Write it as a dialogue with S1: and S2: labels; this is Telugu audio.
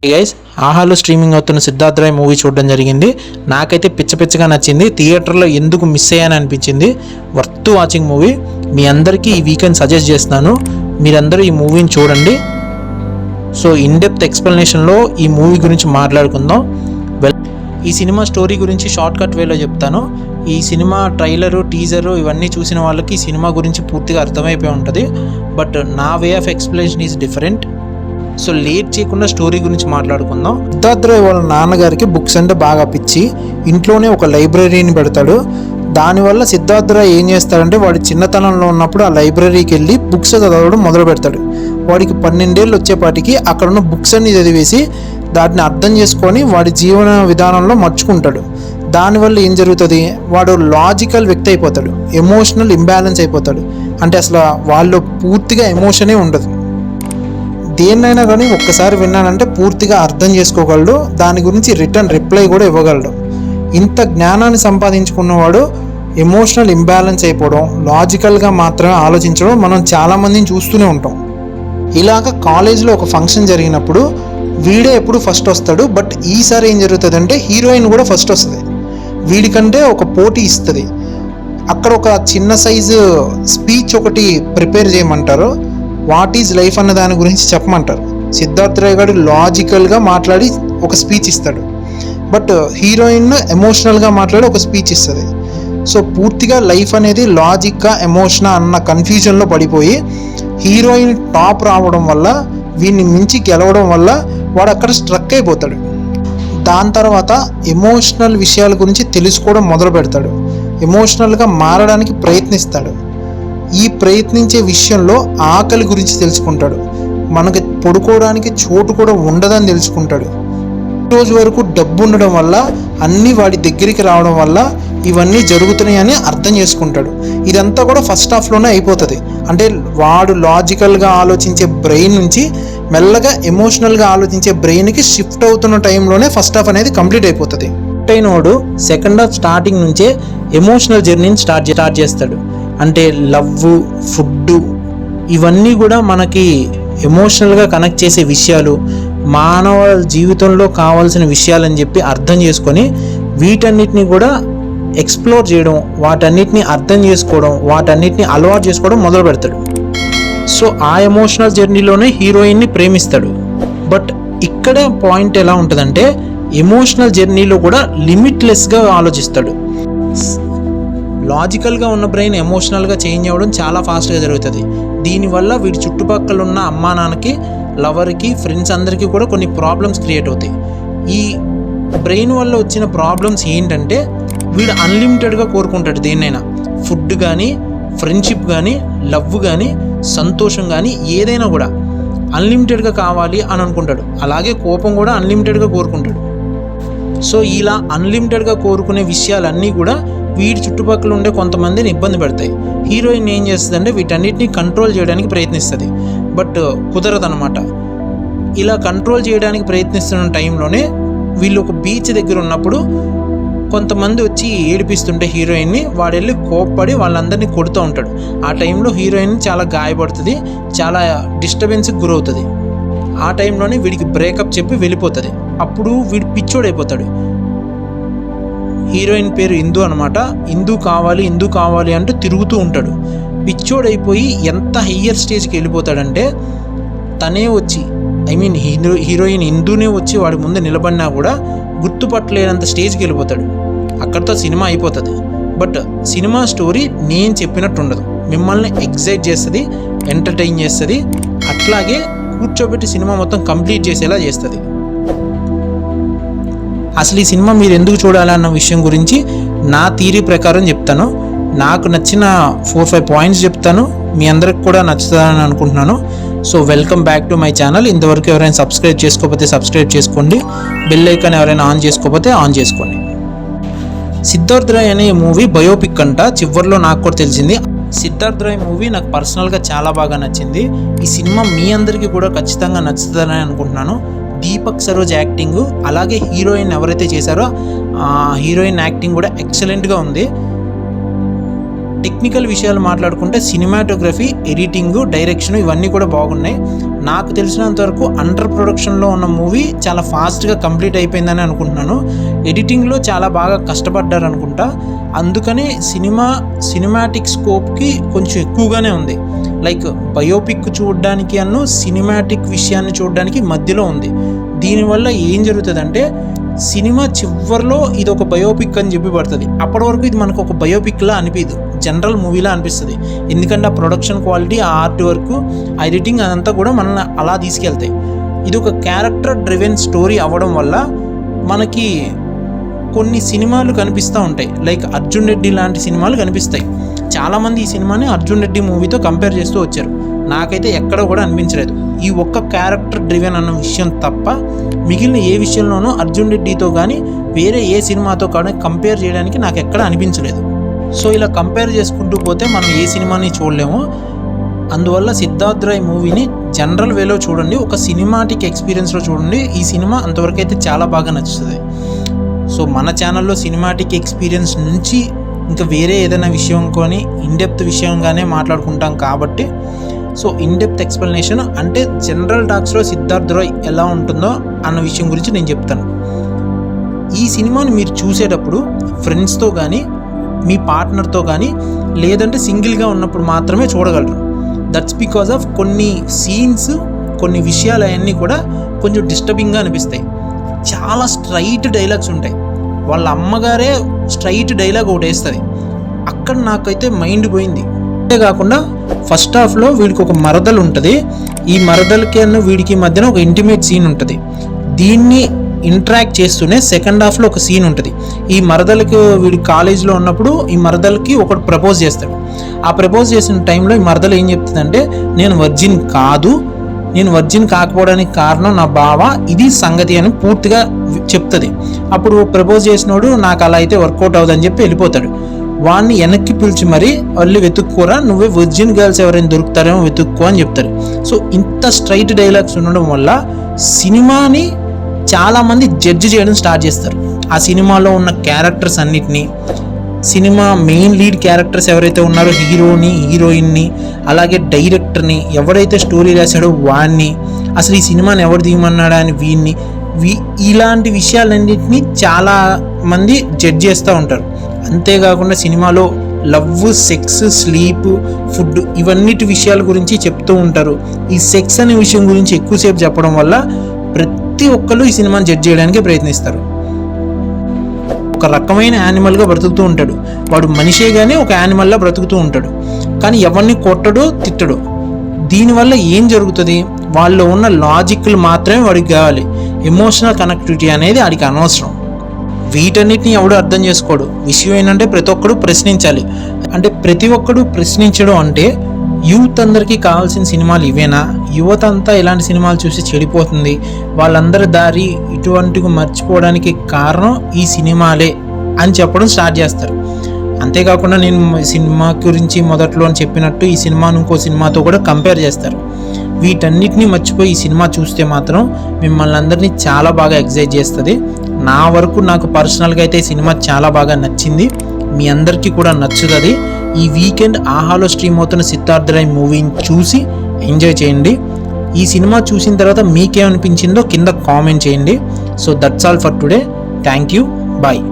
S1: గైస్, ఆహాలో స్ట్రీమింగ్ అవుతున్న సిద్ధార్థ్ రాయ్ మూవీ చూడడం జరిగింది. నాకైతే పిచ్చగా నచ్చింది. థియేటర్లో ఎందుకు మిస్ అయ్యాను అనిపించింది. Worth watching movie. మీ అందరికీ ఈ వీకెండ్ సజెస్ట్ చేస్తున్నాను. మీరందరూ ఈ మూవీని చూడండి. సో ఇన్ డెప్త్ ఎక్స్ప్లెనేషన్లో ఈ మూవీ గురించి మాట్లాడుకుందాం. ఈ సినిమా స్టోరీ గురించి షార్ట్ కట్ వేలో చెప్తాను. ఈ సినిమా ట్రైలరు, టీజరు ఇవన్నీ చూసిన వాళ్ళకి ఈ సినిమా గురించి పూర్తిగా అర్థమైపోయి ఉంటుంది. బట్ నా way of explanation is different. So late చేయకుండా స్టోరీ గురించి మాట్లాడుకుందాం. సిద్ధార్థ్ రాయ్ వాళ్ళ నాన్నగారికి బుక్స్ అంటే బాగా పిచ్చి. ఇంట్లోనే ఒక లైబ్రరీని పెడతాడు. దానివల్ల సిద్ధార్థ్ రాయ్ ఏం చేస్తాడంటే, వాడి చిన్నతనంలో ఉన్నప్పుడు ఆ లైబ్రరీకి వెళ్ళి బుక్స్ చదవడం మొదలు పెడతాడు. వాడికి 12 ఏళ్ళు వచ్చేపాటికి అక్కడ ఉన్న బుక్స్ అన్ని చదివేసి దాటిని అర్థం చేసుకొని వాడి జీవన విధానంలో మర్చుకుంటాడు. దానివల్ల ఏం జరుగుతుంది, వాడు లాజికల్ వ్యక్తి అయిపోతాడు, ఎమోషనల్ ఇంబ్యాలెన్స్ అయిపోతాడు. అంటే అసలు వాళ్ళు పూర్తిగా ఎమోషనే ఉండదు. దేన్నైనా కానీ ఒక్కసారి విన్నానంటే పూర్తిగా అర్థం చేసుకోగలడు. దాని గురించి రిటర్న్ రిప్లై కూడా ఇవ్వగలడు. ఇంత జ్ఞానాన్ని సంపాదించుకున్నవాడు ఎమోషనల్ ఇంబ్యాలెన్స్ అయిపోవడం, లాజికల్గా మాత్రమే ఆలోచించడం మనం చాలామందిని చూస్తూనే ఉంటాం. ఇలాగ కాలేజ్లో ఒక ఫంక్షన్ జరిగినప్పుడు వీడే ఎప్పుడు ఫస్ట్ వస్తాడు. బట్ ఈసారి ఏం జరుగుతుంది అంటే, హీరోయిన్ కూడా ఫస్ట్ వస్తుంది. వీడికంటే ఒక పోటీ ఇస్తుంది. అక్కడ ఒక చిన్న సైజు స్పీచ్ ఒకటి ప్రిపేర్ చేయమంటారు. వాట్ ఈజ్ లైఫ్ అన్న దాని గురించి చెప్పమంటారు. సిద్ధార్థ్ రాయ్ గారు లాజికల్గా మాట్లాడి ఒక స్పీచ్ ఇస్తాడు. బట్ హీరోయిన్ ఎమోషనల్గా మాట్లాడి ఒక స్పీచ్ ఇస్తుంది. సో పూర్తిగా లైఫ్ అనేది లాజిక్గా ఎమోషనల్ అన్న కన్ఫ్యూజన్లో పడిపోయి హీరోయిన్ టాప్ రావడం వల్ల, వీడిని మించి గెలవడం వల్ల వాడు అక్కడ స్ట్రక్ అయిపోతాడు. దాని తర్వాత ఎమోషనల్ విషయాల గురించి తెలుసుకోవడం మొదలు పెడతాడు. ఎమోషనల్గా మారడానికి ప్రయత్నిస్తాడు. ఈ ప్రయత్నించే విషయంలో ఆకలి గురించి తెలుసుకుంటాడు. మనకి పడుకోవడానికి చోటు కూడా ఉండదని తెలుసుకుంటాడు. రోజు వరకు డబ్బు ఉండడం వల్ల, అన్నీ వాడి దగ్గరికి రావడం వల్ల ఇవన్నీ జరుగుతున్నాయని అర్థం చేసుకుంటాడు. ఇదంతా కూడా ఫస్ట్ హాఫ్లోనే అయిపోతుంది. అంటే వాడు లాజికల్గా ఆలోచించే బ్రెయిన్ నుంచి మెల్లగా ఎమోషనల్గా ఆలోచించే బ్రెయిన్కి షిఫ్ట్ అవుతున్న టైంలోనే ఫస్ట్ హాఫ్ అనేది కంప్లీట్ అయిపోతుంది. అయినవాడు సెకండ్ హాఫ్ స్టార్టింగ్ నుంచే ఎమోషనల్ జర్నీని స్టార్ట్ చేస్తాడు. అంటే లవ్, ఫుడ్ ఇవన్నీ కూడా మనకి ఎమోషనల్గా కనెక్ట్ చేసే విషయాలు, మానవ జీవితంలో కావాల్సిన విషయాలని చెప్పి అర్థం చేసుకొని వీటన్నిటిని కూడా ఎక్స్ప్లోర్ చేయడం, వాటన్నిటిని అర్థం చేసుకోవడం, వాటన్నిటిని అలవాటు చేసుకోవడం మొదలు పెడతాడు. సో ఆ ఎమోషనల్ జర్నీలోనే హీరోయిన్ని ప్రేమిస్తాడు. బట్ ఇక్కడ పాయింట్ ఎలా ఉంటుందంటే, ఎమోషనల్ జర్నీలో కూడా లిమిట్లెస్గా ఆలోచిస్తాడు. లాజికల్గా ఉన్న బ్రెయిన్ ఎమోషనల్గా చేంజ్ అవ్వడం చాలా ఫాస్ట్గా జరుగుతుంది. దీనివల్ల వీడి చుట్టుపక్కల ఉన్న అమ్మా నాన్నకి, లవర్కి, ఫ్రెండ్స్ అందరికీ కూడా కొన్ని ప్రాబ్లమ్స్ క్రియేట్ అవుతాయి. ఈ బ్రెయిన్ వల్ల వచ్చిన ప్రాబ్లమ్స్ ఏంటంటే, వీడు అన్లిమిటెడ్గా కోరుకుంటాడు దేన్నైనా. ఫుడ్ కానీ, ఫ్రెండ్షిప్ కానీ, లవ్ కానీ, సంతోషం కానీ, ఏదైనా కూడా అన్లిమిటెడ్గా కావాలి అని అనుకుంటాడు. అలాగే కోపం కూడా అన్లిమిటెడ్గా కోరుకుంటాడు. సో ఇలా అన్లిమిటెడ్గా కోరుకునే విషయాలన్నీ కూడా వీడి చుట్టుపక్కల ఉండే కొంతమందిని ఇబ్బంది పెడతాయి. హీరోయిన్ ఏం చేస్తుందంటే వీటన్నిటిని కంట్రోల్ చేయడానికి ప్రయత్నిస్తుంది. బట్ కుదరదనమాట. ఇలా కంట్రోల్ చేయడానికి ప్రయత్నిస్తున్న టైంలోనే వీళ్ళు ఒక బీచ్ దగ్గర ఉన్నప్పుడు కొంతమంది వచ్చి ఏడిపిస్తుంటే హీరోయిన్ని, వాడు వెళ్ళి కోప్పడి వాళ్ళందరినీ కొడుతూ ఉంటాడు. ఆ టైంలో హీరోయిన్ చాలా గాయపడుతుంది, చాలా డిస్టర్బెన్స్కి గురవుతుంది. ఆ టైంలోనే వీడికి బ్రేకప్ చెప్పి వెళ్ళిపోతుంది. అప్పుడు వీడు పిచ్చోడైపోతాడు. హీరోయిన్ పేరు ఇందు అనమాట. ఇందు కావాలి అంటూ తిరుగుతూ ఉంటాడు. పిచ్చోడైపోయి ఎంత హయ్యర్ స్టేజ్కి వెళ్ళిపోతాడంటే, తనే వచ్చి హీరోయిన్ ఇందునే వచ్చి వాడి ముందు నిలబడినా కూడా గుర్తుపట్టలేనంత స్టేజ్కి వెళ్ళిపోతాడు. అక్కడితో సినిమా అయిపోతుంది. బట్ సినిమా స్టోరీ నేను చెప్పినట్టు ఉండదు. మిమ్మల్ని ఎగ్జైట్ చేస్తుంది, ఎంటర్టైన్ చేస్తుంది, అట్లాగే కూర్చోబెట్టి సినిమా మొత్తం కంప్లీట్ చేసేలా చేస్తుంది. అసలు ఈ సినిమా మీరు ఎందుకు చూడాలన్న విషయం గురించి నా థియరీ ప్రకారం చెప్తాను. నాకు నచ్చిన 4-5 పాయింట్స్ చెప్తాను. మీ అందరికి కూడా నచ్చుతుందని అనుకుంటున్నాను. So welcome back to my channel. ఇంతవరకు ఎవరైనా సబ్స్క్రైబ్ చేసుకోకపోతే సబ్స్క్రైబ్ చేసుకోండి. బెల్ ఐకాన్ ఎవరైనా ఆన్ చేసుకోకపోతే ఆన్ చేసుకోండి. సిద్ధార్థ్ రాయ్ అనే మూవీ బయోపిక్ అంట. చివరిలో నాకు కూడా తెలిసింది. సిద్ధార్థ్ రాయ్ మూవీ నాకు పర్సనల్గా చాలా బాగా నచ్చింది. ఈ సినిమా మీ అందరికీ కూడా ఖచ్చితంగా నచ్చుతుందని అనుకుంటున్నాను. దీపక్ సరోజ్ యాక్టింగ్, అలాగే హీరోయిన్ ఎవరైతే చేశారో హీరోయిన్ యాక్టింగ్ కూడా ఎక్సలెంట్గా ఉంది. టెక్నికల్ విషయాలు మాట్లాడుకుంటే సినిమాటోగ్రఫీ, ఎడిటింగ్, డైరెక్షన్ ఇవన్నీ కూడా బాగున్నాయి. నాకు తెలిసినంతవరకు అండర్ ప్రొడక్షన్లో ఉన్న మూవీ చాలా ఫాస్ట్గా కంప్లీట్ అయిపోయిందని అనుకుంటున్నాను. ఎడిటింగ్లో చాలా బాగా కష్టపడ్డారు అనుకుంటా. అందుకని సినిమాటిక్ స్కోప్కి కొంచెం ఎక్కువగానే ఉంది. లైక్ బయోపిక్ చూడడానికి సినిమాటిక్ విషయాన్ని చూడడానికి మధ్యలో ఉంది. దీనివల్ల ఏం జరుగుతుందంటే సినిమా చివరిలో ఇది ఒక బయోపిక్ అని చెప్పి పడుతుంది. అప్పటి వరకు ఇది మనకు ఒక బయోపిక్లా అనిపించదు, జనరల్ మూవీలా అనిపిస్తుంది. ఎందుకంటే ఆ ప్రొడక్షన్ క్వాలిటీ, ఆ ఆర్ట్ వర్క్, ఆ ఎడిటింగ్ అదంతా కూడా మనల్ని అలా తీసుకెళ్తాయి. ఇది ఒక క్యారెక్టర్ డ్రివెన్ స్టోరీ అవ్వడం వల్ల మనకి కొన్ని సినిమాలు కనిపిస్తూ ఉంటాయి. లైక్ అర్జున్ రెడ్డి లాంటి సినిమాలు కనిపిస్తాయి. చాలామంది ఈ సినిమాని అర్జున్ రెడ్డి మూవీతో కంపేర్ చేస్తూ వచ్చారు. నాకైతే ఎక్కడ కూడా అనిపించలేదు. ఈ ఒక్క క్యారెక్టర్ డ్రివెన్ అన్న విషయం తప్ప మిగిలిన ఏ విషయంలోనూ అర్జున్ రెడ్డితో కానీ వేరే ఏ సినిమాతో కానీ కంపేర్ చేయడానికి నాకు ఎక్కడ అనిపించలేదు. సో ఇలా కంపేర్ చేసుకుంటూ పోతే మనం ఏ సినిమాని చూడలేము. అందువల్ల సిద్ధార్థ్ రాయ్ మూవీని జనరల్ వేలో చూడండి, ఒక సినిమాటిక్ ఎక్స్పీరియన్స్లో చూడండి. ఈ సినిమా అంతవరకు అయితే చాలా బాగా నచ్చుతుంది. సో మన ఛానల్లో సినిమాటిక్ ఎక్స్పీరియన్స్ నుంచి ఇంకా వేరే ఏదైనా విషయం కొని ఇన్డెప్త్ విషయంగానే మాట్లాడుకుంటాం కాబట్టి, సో ఇన్డెప్త్ ఎక్స్ప్లెనేషన్ అంటే జనరల్ టాక్స్లో సిద్ధార్థ్ రాయ్ ఎలా ఉంటుందో అన్న విషయం గురించి నేను చెప్తాను. ఈ సినిమాని మీరు చూసేటప్పుడు ఫ్రెండ్స్తో కానీ, మీ పార్ట్నర్తో కానీ, లేదంటే సింగిల్గా ఉన్నప్పుడు మాత్రమే చూడగలరు. దట్స్ బికాజ్ ఆఫ్ కొన్ని సీన్స్, కొన్ని విషయాలు అవన్నీ కూడా కొంచెం డిస్టర్బింగ్గా అనిపిస్తాయి. చాలా స్ట్రైట్ డైలాగ్స్ ఉంటాయి. వాళ్ళ అమ్మగారే స్ట్రైట్ డైలాగ్ ఒకటి వేస్తుంది. అక్కడ నాకైతే మైండ్ పోయింది. అంతేకాకుండా ఫస్ట్ హాఫ్లో వీడికి ఒక మరదలు ఉంటుంది. ఈ మరదలకి వీడికి మధ్యన ఒక ఇంటిమేట్ సీన్ ఉంటుంది. దీన్ని ఇంటరాక్ట్ చేస్తూనే సెకండ్ హాఫ్లో ఒక సీన్ ఉంటుంది. ఈ మరదలకి వీడి కాలేజీలో ఉన్నప్పుడు ఈ మరదలకి ఒకటి ప్రపోజ్ చేస్తాడు. ఆ ప్రపోజ్ చేసిన టైంలో ఈ మరదలు ఏం చెప్తుందంటే, నేను వర్జిన్ కాదు, నేను వర్జిన్ కాకపోవడానికి కారణం నా బావ, ఇది సంగతి అని పూర్తిగా చెప్తుంది. అప్పుడు ప్రపోజ్ చేసినోడు నాకు అలా అయితే వర్కౌట్ అవుదని చెప్పి వెళ్ళిపోతాడు. వాడిని వెనక్కి పిలిచి మరీ వాళ్ళు వెతుక్కోరా, నువ్వే వర్జిన్ గర్ల్స్ ఎవరైనా దొరుకుతారేమో వెతుక్కో అని చెప్తారు. సో ఇంత స్ట్రైట్ డైలాగ్స్ ఉండడం వల్ల సినిమాని చాలామంది జడ్జి చేయడం స్టార్ట్ చేస్తారు. ఆ సినిమాలో ఉన్న క్యారెక్టర్స్ అన్నిటినీ, సినిమా మెయిన్ లీడ్ క్యారెక్టర్స్ ఎవరైతే ఉన్నారో హీరోని, హీరోయిన్ని, అలాగే డైరెక్టర్ని, ఎవరైతే స్టోరీ రాశాడో వాడిని, అసలు ఈ సినిమాని ఎవరు తీయమన్నాడా అని వీడిని, ఇలాంటి విషయాలన్నింటినీ చాలామంది జడ్జ్ చేస్తూ ఉంటారు. అంతేకాకుండా సినిమాలో లవ్, సెక్స్, స్లీప్, ఫుడ్ ఇవన్నిటి విషయాల గురించి చెప్తూ ఉంటారు. ఈ సెక్స్ అనే విషయం గురించి ఎక్కువసేపు చెప్పడం వల్ల ప్రతి ఒక్కరు ఈ సినిమాని జడ్జ్ చేయడానికి ప్రయత్నిస్తారు. ఒక రకమైన యానిమల్గా బ్రతుకుతూ ఉంటాడు వాడు. మనిషే కానీ ఒక యానిమల్లా బ్రతుకుతూ ఉంటాడు. కానీ ఎవరిని కొట్టడు, తిట్టడు. దీనివల్ల ఏం జరుగుతుంది, వాళ్ళు ఉన్న లాజిక్లు మాత్రమే వాడికి కావాలి. ఎమోషనల్ కనెక్టివిటీ అనేది వాడికి అనవసరం. వీటన్నిటిని ఎవడు అర్థం చేసుకోడు. విషయం ఏంటంటే ప్రతి ఒక్కడు ప్రశ్నించాలి. అంటే ప్రతి ఒక్కడు ప్రశ్నించడం అంటే యూత్ అందరికీ కావాల్సిన సినిమాలు ఇవేనా, యువత అంతా ఇలాంటి సినిమాలు చూసి చెడిపోతుంది, వాళ్ళందరి దారి ఇటువంటివి మర్చిపోవడానికి కారణం ఈ సినిమాలే అని చెప్పడం స్టార్ట్ చేస్తారు. అంతేకాకుండా నేను సినిమా గురించి మొదట్లో అని చెప్పినట్టు ఈ సినిమాను ఇంకో సినిమాతో కూడా కంపేర్ చేస్తారు. వీటన్నిటిని మర్చిపోయి ఈ సినిమా చూస్తే మాత్రం మిమ్మల్ని అందరినీ చాలా బాగా ఎక్సైట్ చేస్తుంది. నా వరకు నాకు పర్సనల్గా అయితే ఈ సినిమా చాలా బాగా నచ్చింది. మీ అందరికీ కూడా నచ్చుతుంది. ఈ వీకెండ్ ఆహాలో స్ట్రీమ్ అవుతున్న సిద్ధార్థ్ రాయ్ మూవీని చూసి ఎంజాయ్ చేయండి. ఈ సినిమా చూసిన తర్వాత మీకేమనిపించిందో కింద కామెంట్ చేయండి. So that's all for today. Thank you. Bye.